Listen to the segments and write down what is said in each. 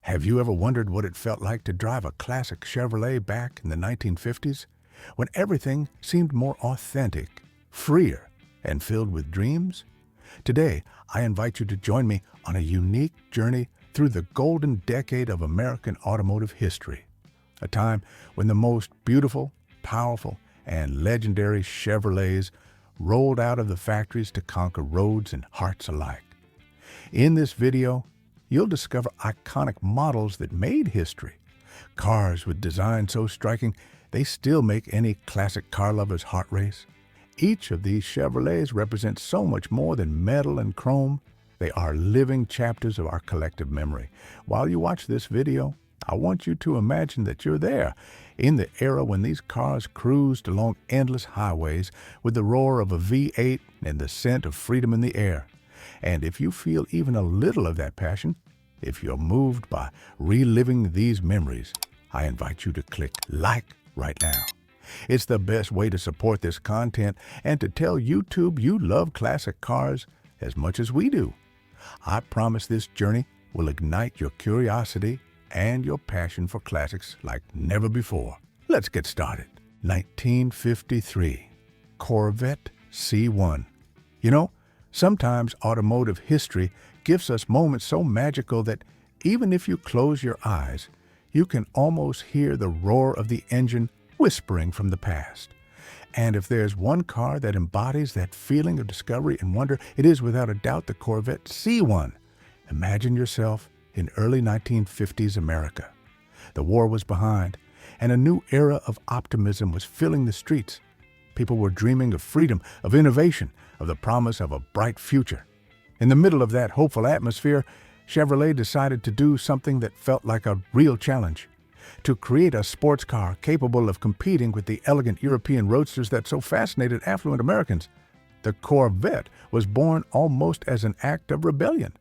Have you ever wondered what it felt like to drive a classic Chevrolet back in the 1950s, when everything seemed more authentic, freer, and filled with dreams? Today, I invite you to join me on a unique journey through the golden decade of American automotive history, a time when the most beautiful, powerful, and legendary Chevrolets rolled out of the factories to conquer roads and hearts alike. In this video, you'll discover iconic models that made history, cars with design so striking they still make any classic car lover's heart race. Each of these Chevrolets represents so much more than metal and chrome. They are living chapters of our collective memory. While you watch this video, I want you to imagine that you're there, in the era when these cars cruised along endless highways with the roar of a V8 and the scent of freedom in the air. And if you feel even a little of that passion, if you're moved by reliving these memories, I invite you to click like right now. It's the best way to support this content and to tell YouTube you love classic cars as much as we do. I promise this journey will ignite your curiosity and your passion for classics like never before. Let's get started. 1953, Corvette C1. You know, sometimes automotive history gives us moments so magical that even if you close your eyes, you can almost hear the roar of the engine whispering from the past. And if there's one car that embodies that feeling of discovery and wonder, it is without a doubt the Corvette C1. Imagine yourself in early 1950s America. The war was behind, and a new era of optimism was filling the streets. People were dreaming of freedom, of innovation, of the promise of a bright future. In the middle of that hopeful atmosphere, Chevrolet decided to do something that felt like a real challenge: to create a sports car capable of competing with the elegant European roadsters that so fascinated affluent Americans. The Corvette was born almost as an act of rebellion.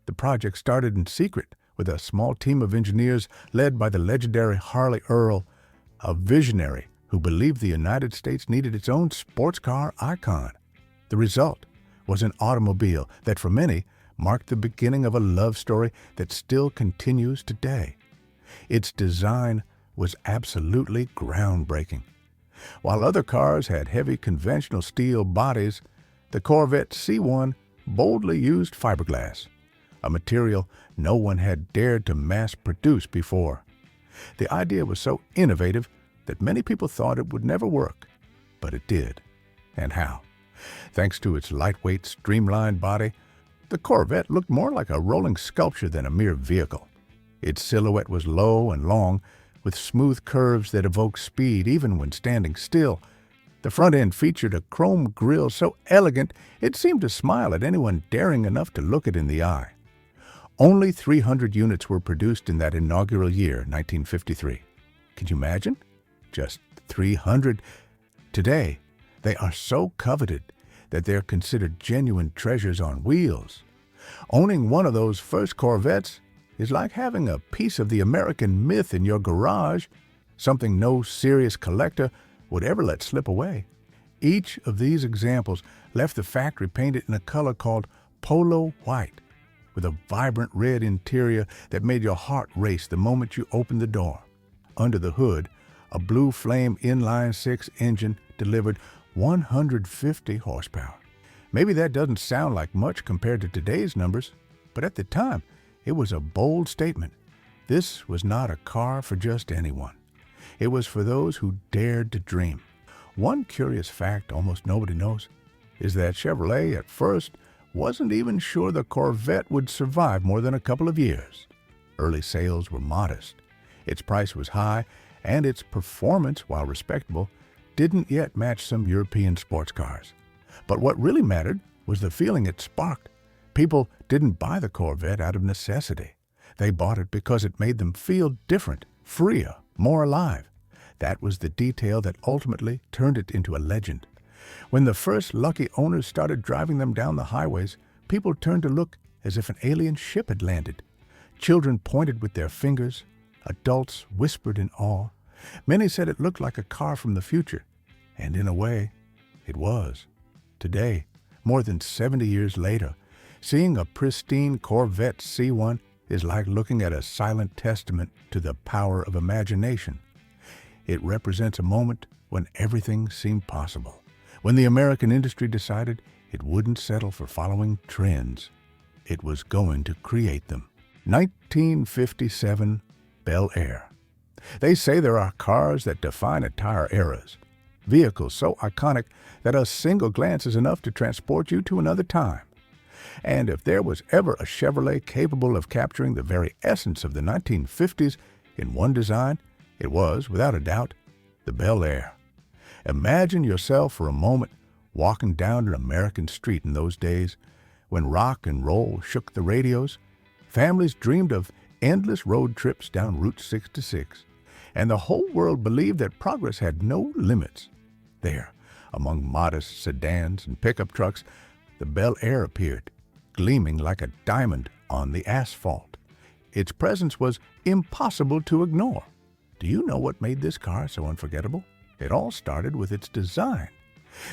The project started in secret with a small team of engineers led by the legendary Harley Earl, a visionary who believed the United States needed its own sports car icon. The result was an automobile that, for many, marked the beginning of a love story that still continues today. Its design was absolutely groundbreaking. While other cars had heavy conventional steel bodies, the Corvette C1 boldly used fiberglass, a material no one had dared to mass-produce before. The idea was so innovative that many people thought it would never work, but it did. And how? Thanks to its lightweight, streamlined body, the Corvette looked more like a rolling sculpture than a mere vehicle. Its silhouette was low and long, with smooth curves that evoked speed even when standing still. The front end featured a chrome grille so elegant it seemed to smile at anyone daring enough to look it in the eye. Only 300 units were produced in that inaugural year, 1953. Can you imagine? Just 300. Today, they are so coveted that they're considered genuine treasures on wheels. Owning one of those first Corvettes is like having a piece of the American myth in your garage, something no serious collector would ever let slip away. Each of these examples left the factory painted in a color called polo white, with a vibrant red interior that made your heart race the moment you opened the door. Under the hood, a blue flame inline-six engine delivered 150 horsepower. Maybe that doesn't sound like much compared to today's numbers, but at the time, it was a bold statement. This was not a car for just anyone. It was for those who dared to dream. One curious fact almost nobody knows is that Chevrolet at first wasn't even sure the Corvette would survive more than a couple of years. Early sales were modest. Its price was high, and its performance, while respectable, didn't yet match some European sports cars. But what really mattered was the feeling it sparked. People didn't buy the Corvette out of necessity. They bought it because it made them feel different, freer, more alive. That was the detail that ultimately turned it into a legend. When the first lucky owners started driving them down the highways, people turned to look as if an alien ship had landed. Children pointed with their fingers. Adults whispered in awe. Many said it looked like a car from the future, and in a way, it was. Today, more than 70 years later, seeing a pristine Corvette C1 is like looking at a silent testament to the power of imagination. It represents a moment when everything seemed possible, when the American industry decided it wouldn't settle for following trends. It was going to create them. 1957 Bel Air. They say there are cars that define entire eras, vehicles so iconic that a single glance is enough to transport you to another time. And if there was ever a Chevrolet capable of capturing the very essence of the 1950s in one design, it was, without a doubt, the Bel Air. Imagine yourself for a moment walking down an American street in those days when rock and roll shook the radios. Families dreamed of endless road trips down Route 66, and the whole world believed that progress had no limits. There, among modest sedans and pickup trucks, the Bel Air appeared, gleaming like a diamond on the asphalt. Its presence was impossible to ignore. Do you know what made this car so unforgettable? It all started with its design.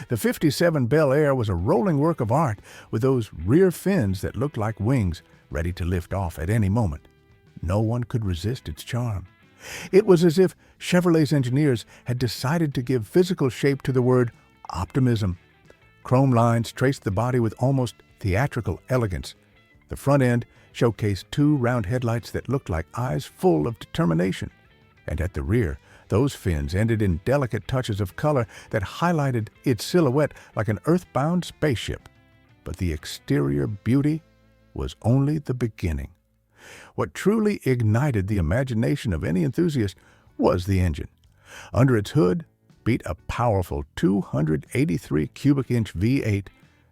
The 57 Bel Air was a rolling work of art with those rear fins that looked like wings, ready to lift off at any moment. No one could resist its charm. It was as if Chevrolet's engineers had decided to give physical shape to the word optimism. Chrome lines traced the body with almost theatrical elegance. The front end showcased two round headlights that looked like eyes full of determination. And at the rear, those fins ended in delicate touches of color that highlighted its silhouette like an earthbound spaceship. But the exterior beauty was only the beginning. What truly ignited the imagination of any enthusiast was the engine. Under its hood beat a powerful 283 cubic inch V8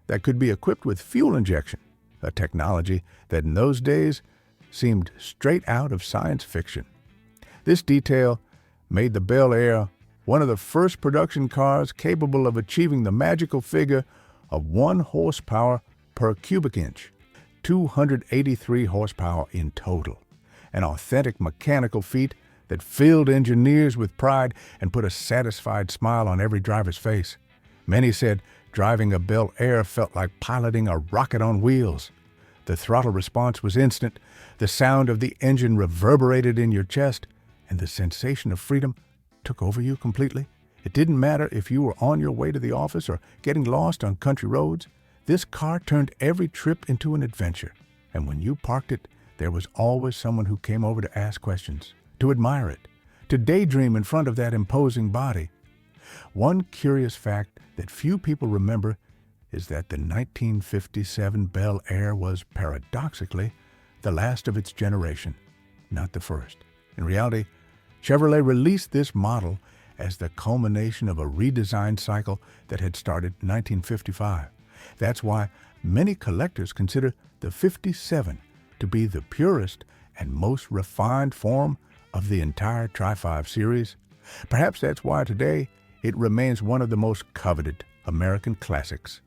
that could be equipped with fuel injection, a technology that in those days seemed straight out of science fiction. This detail made the Bel Air one of the first production cars capable of achieving the magical figure of 1 horsepower per cubic inch, 283 horsepower in total, an authentic mechanical feat that filled engineers with pride and put a satisfied smile on every driver's face. Many said driving a Bel Air felt like piloting a rocket on wheels. The throttle response was instant, the sound of the engine reverberated in your chest, and the sensation of freedom took over you completely. It didn't matter if you were on your way to the office or getting lost on country roads. This car turned every trip into an adventure. And when you parked it, there was always someone who came over to ask questions, to admire it, to daydream in front of that imposing body. One curious fact that few people remember is that the 1957 Bel Air was, paradoxically, the last of its generation, not the first. In reality, Chevrolet released this model as the culmination of a redesign cycle that had started in 1955. That's why many collectors consider the 57 to be the purest and most refined form of the entire Tri-5 series. Perhaps that's why today it remains one of the most coveted American classics.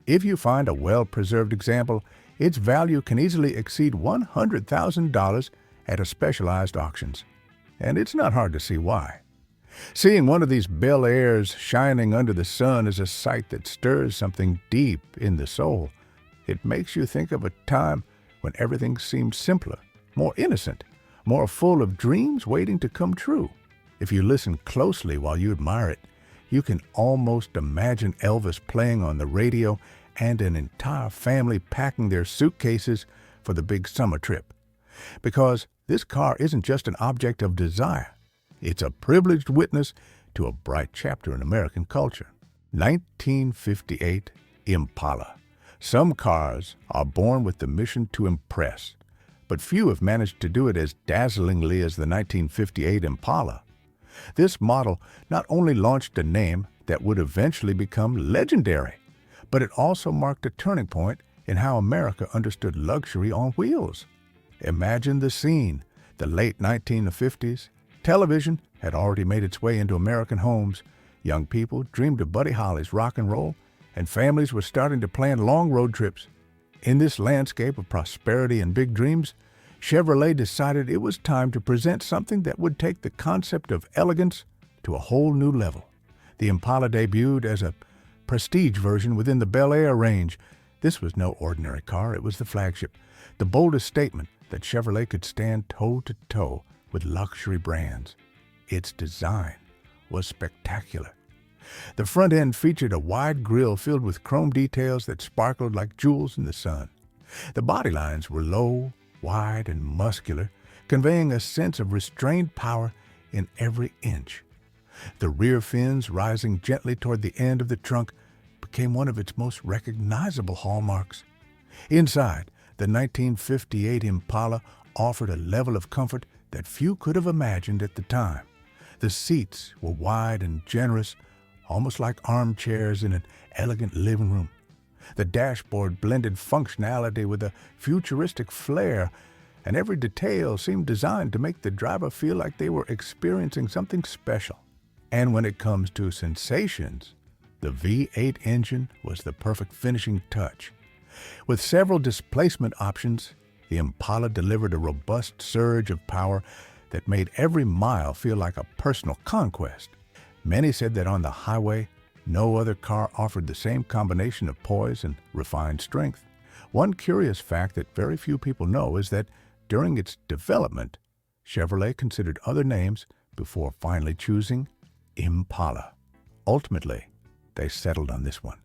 If you find a well-preserved example, its value can easily exceed $100,000 at a specialized auctions. And it's not hard to see why. Seeing one of these Bel Airs shining under the sun is a sight that stirs something deep in the soul. It makes you think of a time when everything seemed simpler, more innocent, more full of dreams waiting to come true. If you listen closely while you admire it, you can almost imagine Elvis playing on the radio and an entire family packing their suitcases for the big summer trip. Because this car isn't just an object of desire. It's a privileged witness to a bright chapter in American culture. 1958 Impala. Some cars are born with the mission to impress, but few have managed to do it as dazzlingly as the 1958 Impala. This model not only launched a name that would eventually become legendary, but it also marked a turning point in how America understood luxury on wheels. Imagine the scene. The late 1950s, television had already made its way into American homes. Young people dreamed of Buddy Holly's rock and roll, and families were starting to plan long road trips. In this landscape of prosperity and big dreams, Chevrolet decided it was time to present something that would take the concept of elegance to a whole new level. The Impala debuted as a prestige version within the Bel Air range. This was no ordinary car, it was the flagship, the boldest statement that Chevrolet could stand toe-to-toe with luxury brands. Its design was spectacular. The front end featured a wide grille filled with chrome details that sparkled like jewels in the sun. The body lines were low, wide, and muscular, conveying a sense of restrained power in every inch. The rear fins, rising gently toward the end of the trunk, became one of its most recognizable hallmarks. Inside, the 1958 Impala offered a level of comfort that few could have imagined at the time. The seats were wide and generous, almost like armchairs in an elegant living room. The dashboard blended functionality with a futuristic flair, and every detail seemed designed to make the driver feel like they were experiencing something special. And when it comes to sensations, the V8 engine was the perfect finishing touch. With several displacement options, the Impala delivered a robust surge of power that made every mile feel like a personal conquest. Many said that on the highway, no other car offered the same combination of poise and refined strength. One curious fact that very few people know is that during its development, Chevrolet considered other names before finally choosing Impala. Ultimately, they settled on this one,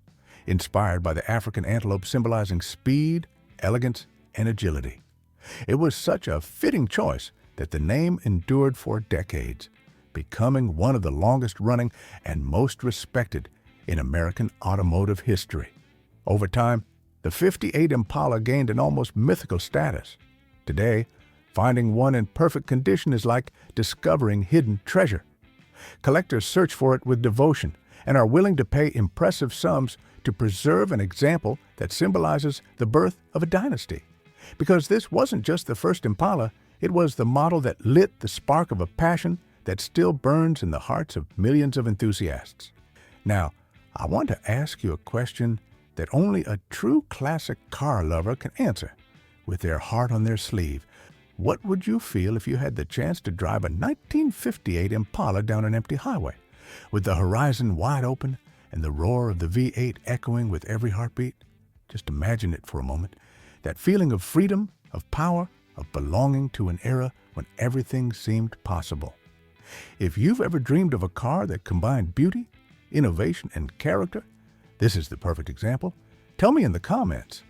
inspired by the African antelope symbolizing speed, elegance, and agility. It was such a fitting choice that the name endured for decades, becoming one of the longest-running and most respected in American automotive history. Over time, the '58 Impala gained an almost mythical status. Today, finding one in perfect condition is like discovering hidden treasure. Collectors search for it with devotion and are willing to pay impressive sums to preserve an example that symbolizes the birth of a dynasty. Because this wasn't just the first Impala, it was the model that lit the spark of a passion that still burns in the hearts of millions of enthusiasts. Now, I want to ask you a question that only a true classic car lover can answer. With their heart on their sleeve, what would you feel if you had the chance to drive a 1958 Impala down an empty highway, with the horizon wide open and the roar of the V8 echoing with every heartbeat? Just imagine it for a moment. That feeling of freedom, of power, of belonging to an era when everything seemed possible. If you've ever dreamed of a car that combined beauty, innovation, and character, this is the perfect example. Tell me in the comments.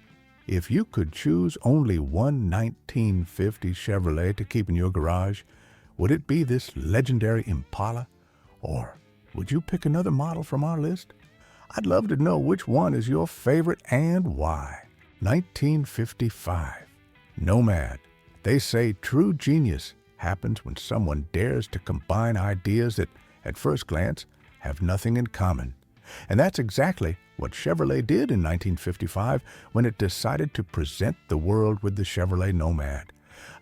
If you could choose only one 1950 Chevrolet to keep in your garage, would it be this legendary Impala? Or would you pick another model from our list? I'd love to know which one is your favorite and why. 1955. Nomad. They say true genius happens when someone dares to combine ideas that, at first glance, have nothing in common. And that's exactly what Chevrolet did in 1955 when it decided to present the world with the Chevrolet Nomad,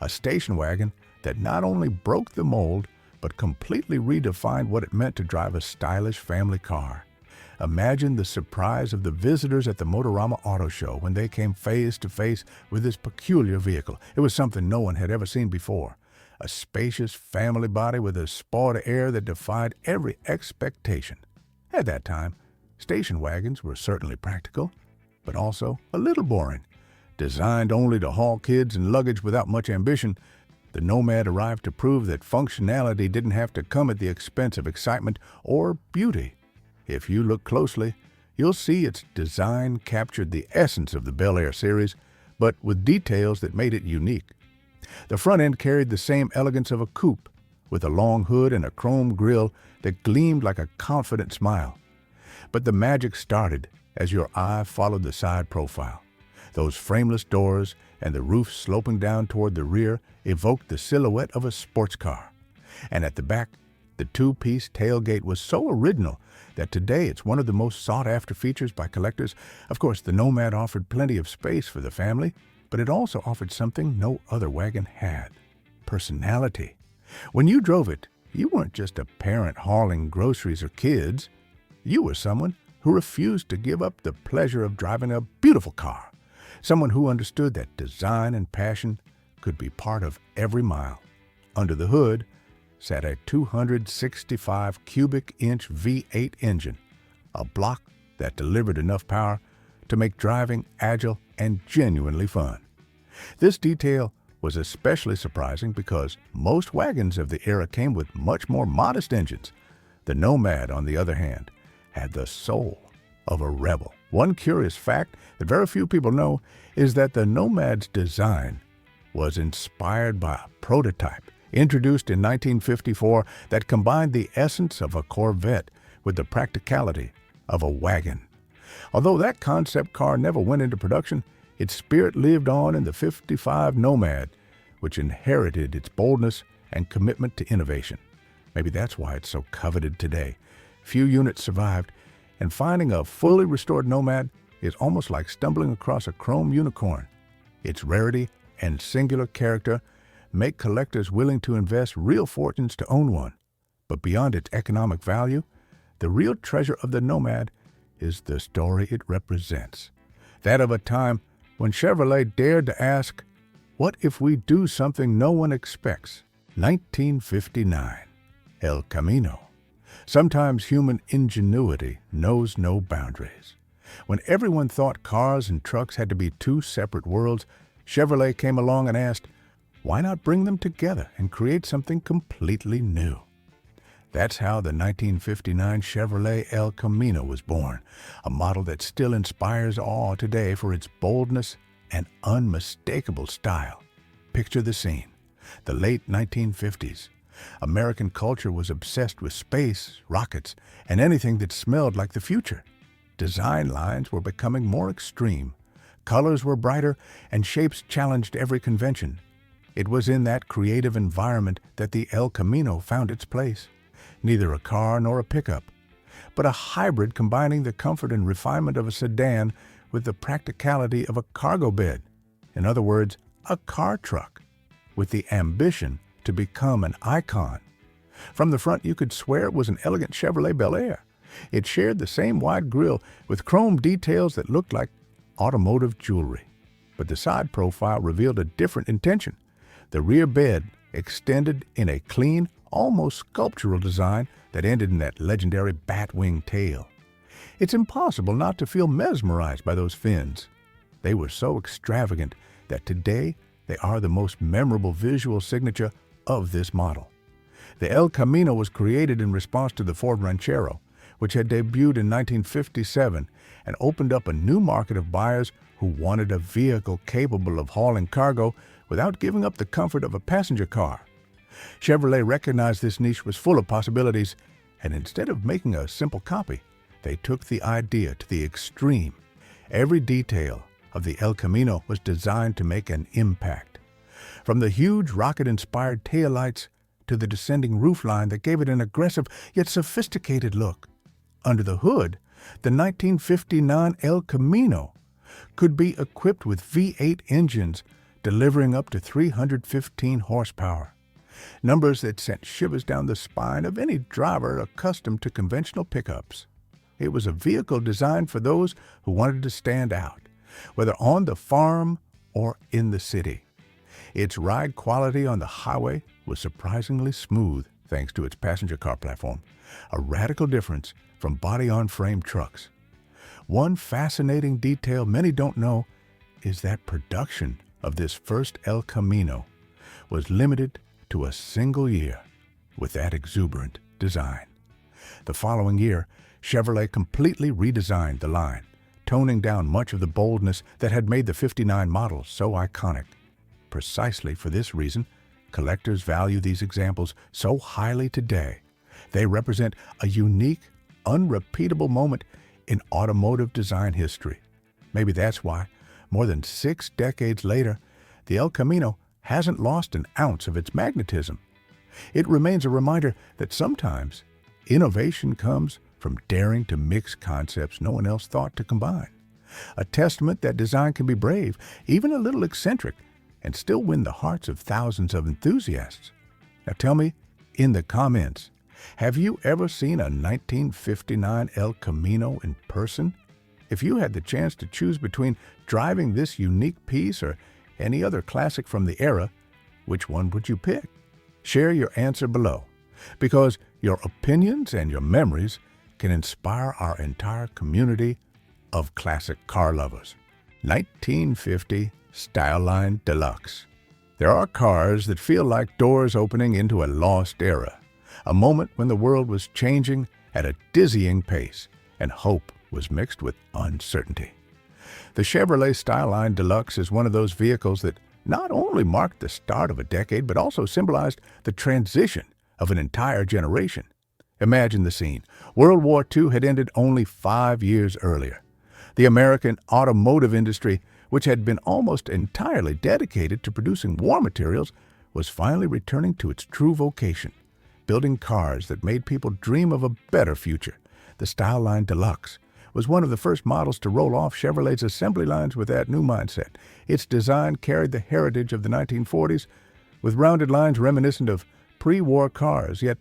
a station wagon that not only broke the mold, but completely redefined what it meant to drive a stylish family car. Imagine the surprise of the visitors at the Motorama Auto Show when they came face to face with this peculiar vehicle. It was something no one had ever seen before. A spacious family body with a sport air that defied every expectation. At that time, station wagons were certainly practical, but also a little boring. Designed only to haul kids and luggage without much ambition, the Nomad arrived to prove that functionality didn't have to come at the expense of excitement or beauty. If you look closely, you'll see its design captured the essence of the Bel Air series, but with details that made it unique. The front end carried the same elegance of a coupe, with a long hood and a chrome grille that gleamed like a confident smile. But the magic started as your eye followed the side profile. Those frameless doors and the roof sloping down toward the rear evoked the silhouette of a sports car. And at the back, the two-piece tailgate was so original that today it's one of the most sought-after features by collectors. Of course, the Nomad offered plenty of space for the family, but it also offered something no other wagon had: personality. When you drove it, you weren't just a parent hauling groceries or kids. You were someone who refused to give up the pleasure of driving a beautiful car, someone who understood that design and passion could be part of every mile. Under the hood sat a 265 cubic inch V8 engine, a block that delivered enough power to make driving agile and genuinely fun. This detail was especially surprising because most wagons of the era came with much more modest engines. The Nomad, on the other hand, had the soul of a rebel. One curious fact that very few people know is that the Nomad's design was inspired by a prototype introduced in 1954 that combined the essence of a Corvette with the practicality of a wagon. Although that concept car never went into production, its spirit lived on in the '55 Nomad, which inherited its boldness and commitment to innovation. Maybe that's why it's so coveted today. Few units survived, and finding a fully restored Nomad is almost like stumbling across a chrome unicorn. Its rarity and singular character make collectors willing to invest real fortunes to own one. But beyond its economic value, the real treasure of the Nomad is the story it represents. That of a time when Chevrolet dared to ask, "What if we do something no one expects?" 1959. El Camino. Sometimes human ingenuity knows no boundaries. When everyone thought cars and trucks had to be two separate worlds, Chevrolet came along and asked, why not bring them together and create something completely new? That's how the 1959 Chevrolet El Camino was born, a model that still inspires awe today for its boldness and unmistakable style. Picture the scene. The late 1950s. American culture was obsessed with space, rockets, and anything that smelled like the future. Design lines were becoming more extreme. Colors were brighter, and shapes challenged every convention. It was in that creative environment that the El Camino found its place. Neither a car nor a pickup, but a hybrid combining the comfort and refinement of a sedan with the practicality of a cargo bed. In other words, a car truck, with the ambition to become an icon. From the front, you could swear it was an elegant Chevrolet Bel Air. It shared the same wide grille with chrome details that looked like automotive jewelry. But the side profile revealed a different intention. The rear bed extended in a clean, almost sculptural design that ended in that legendary bat-wing tail. It's impossible not to feel mesmerized by those fins. They were so extravagant that today they are the most memorable visual signature of this model. The El Camino was created in response to the Ford Ranchero, which had debuted in 1957 and opened up a new market of buyers who wanted a vehicle capable of hauling cargo without giving up the comfort of a passenger car. Chevrolet recognized this niche was full of possibilities, and instead of making a simple copy, they took the idea to the extreme. Every detail of the El Camino was designed to make an impact. From the huge rocket-inspired taillights to the descending roofline that gave it an aggressive yet sophisticated look. Under the hood, the 1959 El Camino could be equipped with V8 engines delivering up to 315 horsepower, numbers that sent shivers down the spine of any driver accustomed to conventional pickups. It was a vehicle designed for those who wanted to stand out, whether on the farm or in the city. Its ride quality on the highway was surprisingly smooth thanks to its passenger car platform, a radical difference from body-on-frame trucks. One fascinating detail many don't know is that production of this first El Camino was limited to a single year with that exuberant design. The following year, Chevrolet completely redesigned the line, toning down much of the boldness that had made the '59 model so iconic. Precisely for this reason, collectors value these examples so highly today. They represent a unique, unrepeatable moment in automotive design history. Maybe that's why, more than 6 decades later, the El Camino hasn't lost an ounce of its magnetism. It remains a reminder that sometimes innovation comes from daring to mix concepts no one else thought to combine. A testament that design can be brave, even a little eccentric, and still win the hearts of thousands of enthusiasts. Now tell me, in the comments, have you ever seen a 1959 El Camino in person? If you had the chance to choose between driving this unique piece or any other classic from the era, which one would you pick? Share your answer below, because your opinions and your memories can inspire our entire community of classic car lovers. 1950 Styleline Deluxe. There are cars that feel like doors opening into a lost era, a moment when the world was changing at a dizzying pace and hope was mixed with uncertainty. The Chevrolet Styleline Deluxe is one of those vehicles that not only marked the start of a decade, but also symbolized the transition of an entire generation. Imagine the scene. World War II had ended only 5 years earlier. The American automotive industry, which had been almost entirely dedicated to producing war materials, was finally returning to its true vocation, building cars that made people dream of a better future. The Styleline Deluxe was one of the first models to roll off Chevrolet's assembly lines with that new mindset. Its design carried the heritage of the 1940s, with rounded lines reminiscent of pre-war cars, yet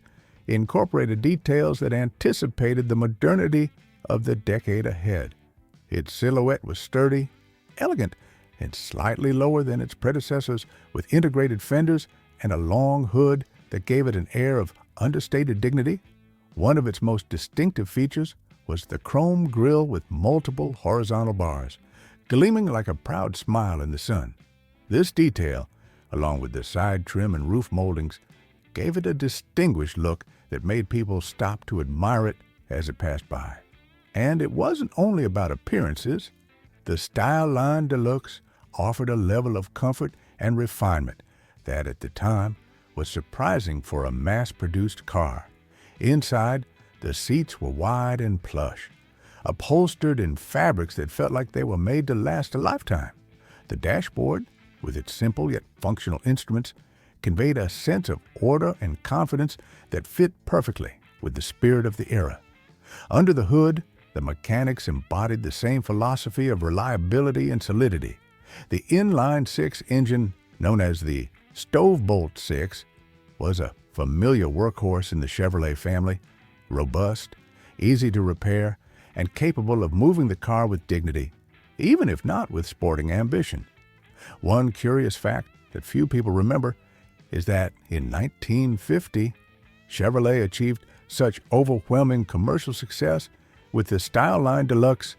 incorporated details that anticipated the modernity of the decade ahead. Its silhouette was sturdy, elegant, and slightly lower than its predecessors, with integrated fenders and a long hood that gave it an air of understated dignity. One of its most distinctive features was the chrome grille with multiple horizontal bars, gleaming like a proud smile in the sun. This detail, along with the side trim and roof moldings, gave it a distinguished look that made people stop to admire it as it passed by. And it wasn't only about appearances. The Styleline Deluxe offered a level of comfort and refinement that at the time was surprising for a mass-produced car. Inside, the seats were wide and plush, upholstered in fabrics that felt like they were made to last a lifetime. The dashboard, with its simple yet functional instruments, conveyed a sense of order and confidence that fit perfectly with the spirit of the era. Under the hood, the mechanics embodied the same philosophy of reliability and solidity. The inline-six engine, known as the Stovebolt 6, was a familiar workhorse in the Chevrolet family, robust, easy to repair, and capable of moving the car with dignity, even if not with sporting ambition. One curious fact that few people remember is that in 1950, Chevrolet achieved such overwhelming commercial success with the Styleline Deluxe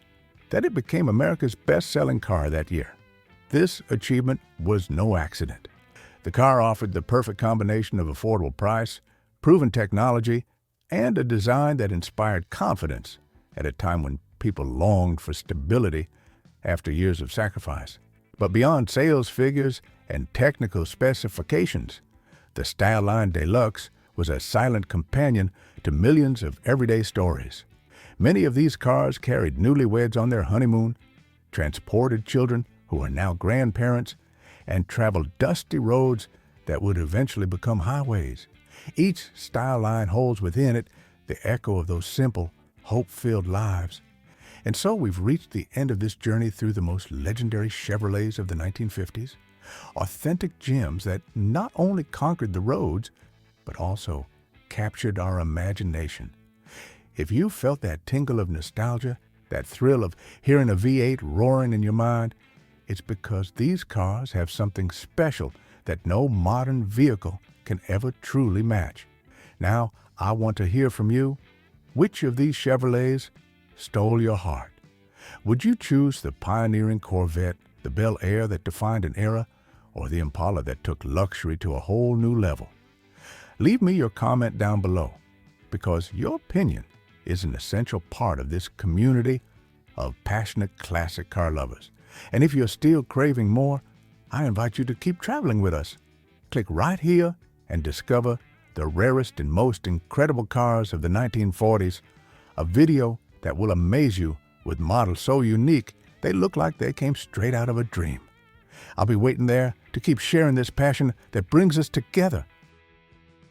that it became America's best-selling car that year. This achievement was no accident. The car offered the perfect combination of affordable price, proven technology, and a design that inspired confidence at a time when people longed for stability after years of sacrifice. But beyond sales figures and technical specifications, the Styleline Deluxe was a silent companion to millions of everyday stories. Many of these cars carried newlyweds on their honeymoon, transported children who are now grandparents, and traveled dusty roads that would eventually become highways. Each Styleline holds within it the echo of those simple, hope-filled lives. And so we've reached the end of this journey through the most legendary Chevrolets of the 1950s, authentic gems that not only conquered the roads, but also captured our imagination. If you felt that tingle of nostalgia, that thrill of hearing a V8 roaring in your mind, it's because these cars have something special that no modern vehicle can ever truly match. Now, I want to hear from you. Which of these Chevrolets stole your heart? Would you choose the pioneering Corvette, the Bel Air that defined an era, or the Impala that took luxury to a whole new level? Leave me your comment down below, because your opinion is an essential part of this community of passionate classic car lovers. And if you're still craving more, I invite you to keep traveling with us. Click right here and discover the rarest and most incredible cars of the 1940s, a video that will amaze you with models so unique they look like they came straight out of a dream. I'll be waiting there to keep sharing this passion that brings us together